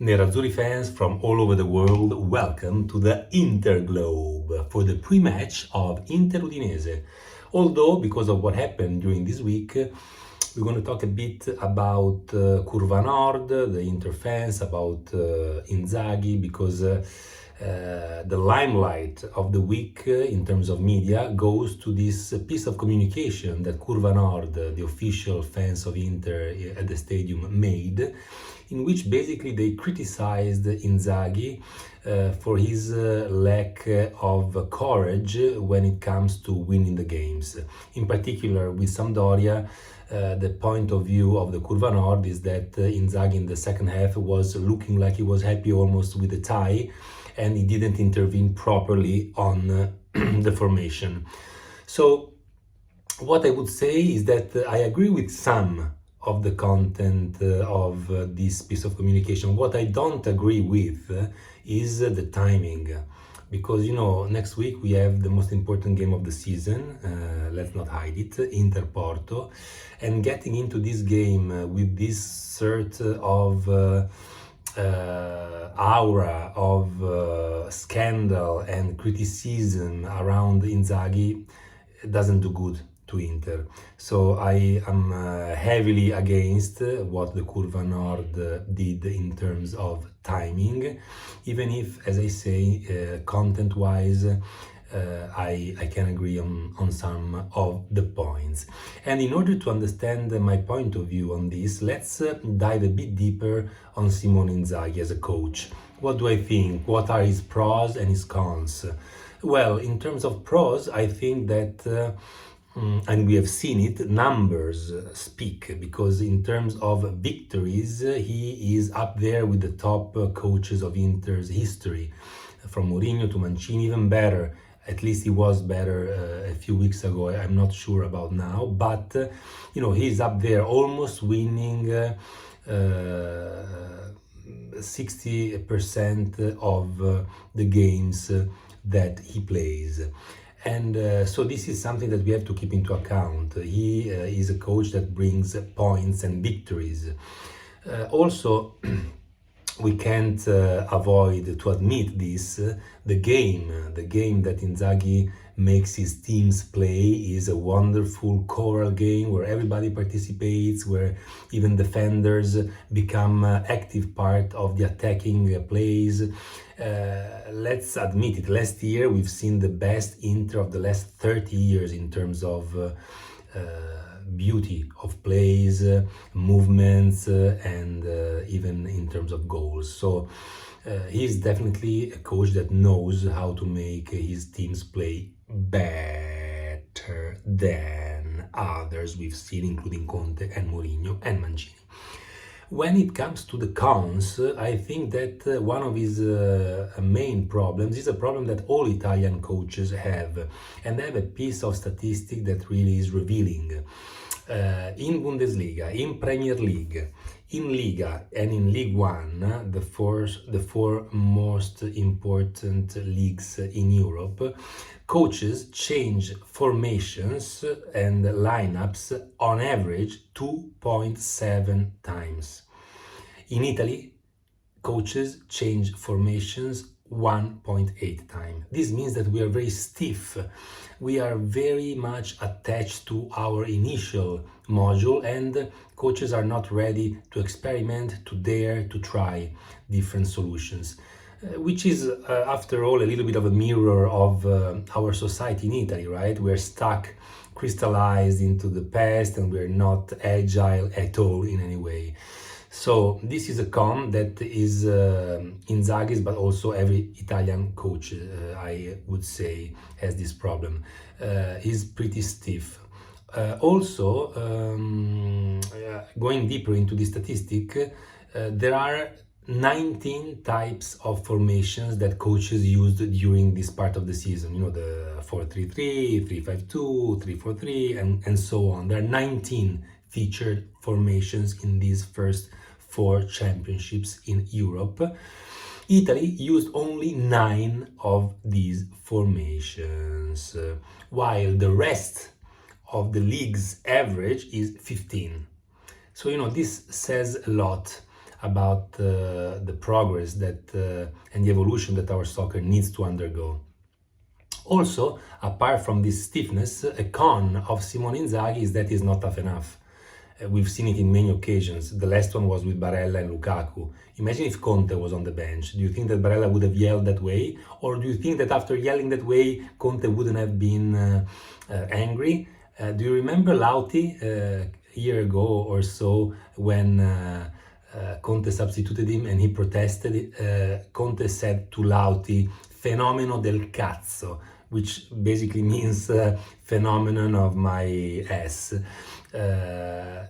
Nerazzurri fans from all over the world, welcome to the Interglobe for the pre-match of Inter-Udinese. Although, because of what happened during this week, we're going to talk a bit about Curva Nord, the Inter fans, about Inzaghi, because the limelight of the week in terms of media goes to this piece of communication that Curva Nord, the official fans of Inter at the stadium, made, in which basically they criticized Inzaghi for his lack of courage when it comes to winning the games. In particular, with Sampdoria, the point of view of the Curva Nord is that Inzaghi in the second half was looking like he was happy almost with the tie, and he didn't intervene properly on the formation. So what I would say is that I agree with some of the content of this piece of communication. What I don't agree with is the timing. Because, next week we have the most important game of the season, let's not hide it, Inter-Porto. And getting into this game with this sort of aura of scandal and criticism around Inzaghi doesn't do good to Inter. So I am heavily against what the Curva Nord did in terms of timing, even if, as I say, content-wise, I can agree on some of the points. And in order to understand my point of view on this, let's dive a bit deeper on Simone Inzaghi as a coach. What do I think? What are his pros and his cons? Well, in terms of pros, I think that and we have seen it, numbers speak, because in terms of victories, he is up there with the top coaches of Inter's history, from Mourinho to Mancini, even better. At least he was better a few weeks ago. I'm not sure about now, but he's up there, almost winning 60% of the games that he plays. And so this is something that we have to keep into account. He is a coach that brings points and victories. Also, we can't avoid to admit this. The game that Inzaghi makes his teams play is a wonderful choral game where everybody participates, where even defenders become active part of the attacking plays. Let's admit it, last year we've seen the best Inter of the last 30 years in terms of beauty of plays, movements, and even in terms of goals. So he's definitely a coach that knows how to make his teams play better than others we've seen, including Conte and Mourinho and Mancini. When it comes to the cons, I think that one of his main problems is a problem that all Italian coaches have, and they have a piece of statistic that really is revealing. In Bundesliga, in Premier League, in Liga, and in League One, the four most important leagues in Europe, coaches change formations and lineups on average 2.7 times. In Italy, coaches change formations 1.8 times. This means that we are very stiff. We are very much attached to our initial module, and coaches are not ready to experiment, to dare, to try different solutions. Which is, after all, a little bit of a mirror of our society in Italy, right? We're stuck, crystallized into the past, and we're not agile at all in any way. So this is a con that is Inzaghi's, but also every Italian coach, I would say, has this problem. He's pretty stiff. Also, going deeper into the statistic, there are 19 types of formations that coaches used during this part of the season. The 4-3-3, 3-5-2, 3-4-3, and so on. There are 19 featured formations in these first 4 championships in Europe. Italy used only 9 of these formations, while the rest of the league's average is 15. So, this says a lot about the progress that and the evolution that our soccer needs to undergo. Also, apart from this stiffness, a con of Simone Inzaghi is that he's not tough enough. We've seen it in many occasions. The last one was with Barella and Lukaku. Imagine if Conte was on the bench. Do you think that Barella would have yelled that way? Or do you think that after yelling that way, Conte wouldn't have been angry? Do you remember Lauti a year ago or so when Conte substituted him and he protested? Conte said to Lauti, "Fenomeno del cazzo," which basically means phenomenon of my ass.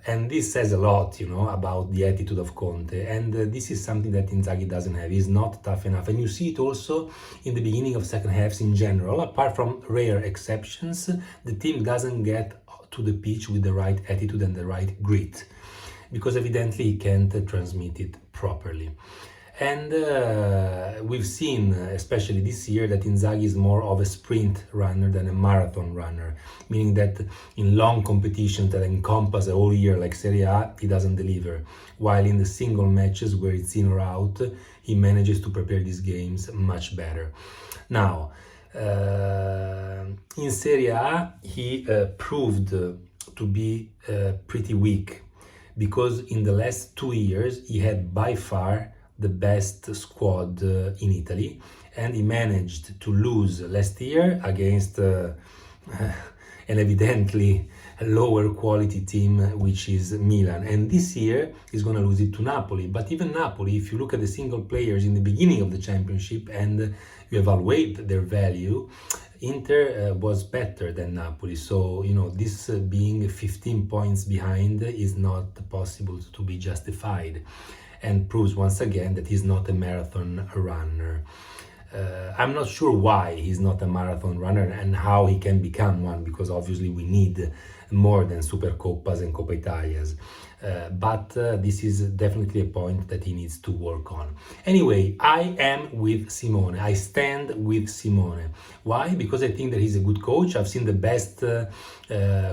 And this says a lot, about the attitude of Conte. And this is something that Inzaghi doesn't have. He's not tough enough. And you see it also in the beginning of second halves in general. Apart from rare exceptions, the team doesn't get to the pitch with the right attitude and the right grit, because evidently he can't transmit it properly. And we've seen, especially this year, that Inzaghi is more of a sprint runner than a marathon runner, meaning that in long competitions that encompass a whole year like Serie A, he doesn't deliver, while in the single matches where it's in or out, he manages to prepare these games much better. Now, in Serie A, he proved to be pretty weak, because in the last 2 years, he had by far the best squad in Italy, and he managed to lose last year against an evidently lower quality team, which is Milan, and this year he's going to lose it to Napoli. But even Napoli, if you look at the single players in the beginning of the championship and you evaluate their value, Inter was better than Napoli. So, this being 15 points behind is not possible to be justified, and proves once again that he's not a marathon runner. I'm not sure why he's not a marathon runner and how he can become one, because obviously we need more than Supercoppas and Coppa Italias. But this is definitely a point that he needs to work on. Anyway, I am with Simone. I stand with Simone. Why? Because I think that he's a good coach. I've seen the best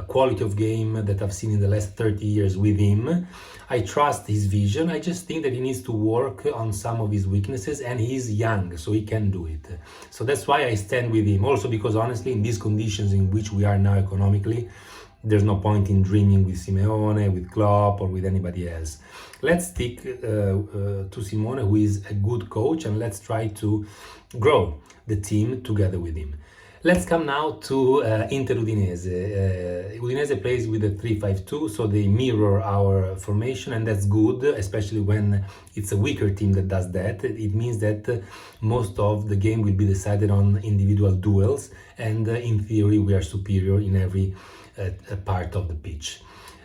quality of game that I've seen in the last 30 years with him. I trust his vision. I just think that he needs to work on some of his weaknesses, and he's young, so he can do it. So that's why I stand with him. Also because honestly, in these conditions in which we are now economically, there's no point in dreaming with Simeone, with Klopp, or with anybody else. Let's stick to Simone, who is a good coach, and let's try to grow the team together with him. Let's come now to Inter-Udinese. Udinese plays with a 3-5-2, so they mirror our formation, and that's good, especially when it's a weaker team that does that. It means that most of the game will be decided on individual duels, and in theory we are superior in every part of the pitch.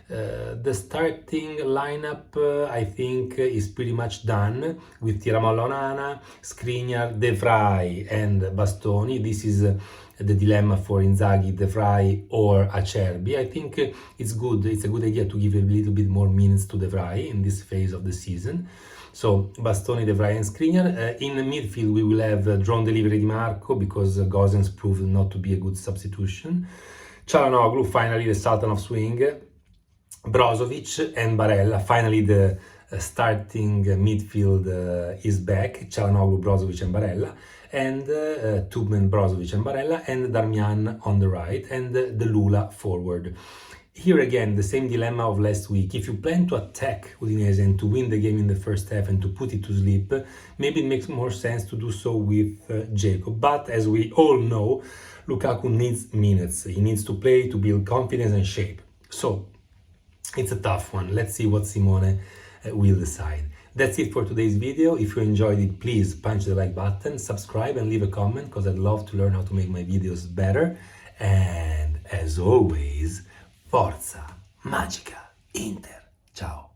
The starting lineup, I think, is pretty much done with Tiramolla Onana, Skriniar, De Vrij and Bastoni. This is the dilemma for Inzaghi, De Vrij or Acerbi. I think it's good. It's a good idea to give a little bit more minutes to De Vrij in this phase of the season. So Bastoni, De Vrij and Skriniar. In the midfield we will have drone delivery Di Marco, because Gosens proved not to be a good substitution. Çalhanoğlu, finally the Sultan of Swing. Brozovic and Barella. Finally the starting midfield is back. Çalhanoğlu, Brozovic and Barella. And Tubman, Brozovic and Barella. And Darmian on the right. And the Lula forward. Here again, the same dilemma of last week. If you plan to attack Udinese and to win the game in the first half and to put it to sleep, maybe it makes more sense to do so with Jacob. But as we all know, Lukaku needs minutes. He needs to play to build confidence and shape. So it's a tough one. Let's see what Simone will decide. That's it for today's video. If you enjoyed it, please punch the like button, subscribe and leave a comment, because I'd love to learn how to make my videos better. And as always, Forza Magica Inter. Ciao.